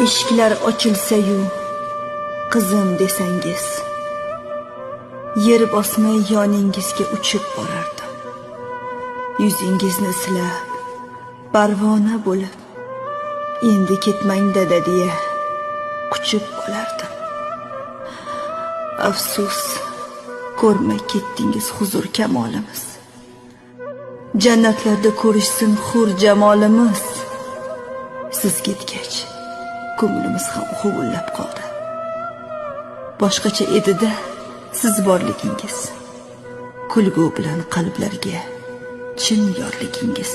eshiklar ochilsa-yu qizim desangiz, yer bosmay yoningizga uchib borardim. Yuzingizni silab, parvona bo'lib, endi ketmang dada deya quchib olardim. Afsus, ko'rmay ketdingiz huzur kamolimiz. Jannatlarda ko'rishsin hur jamolimiz. Siz ketgach, ko'nglimiz ham huvullab qoldi. Boshqacha edi-da siz borligingiz, kulgu bilan qalblarga chin yorligingiz.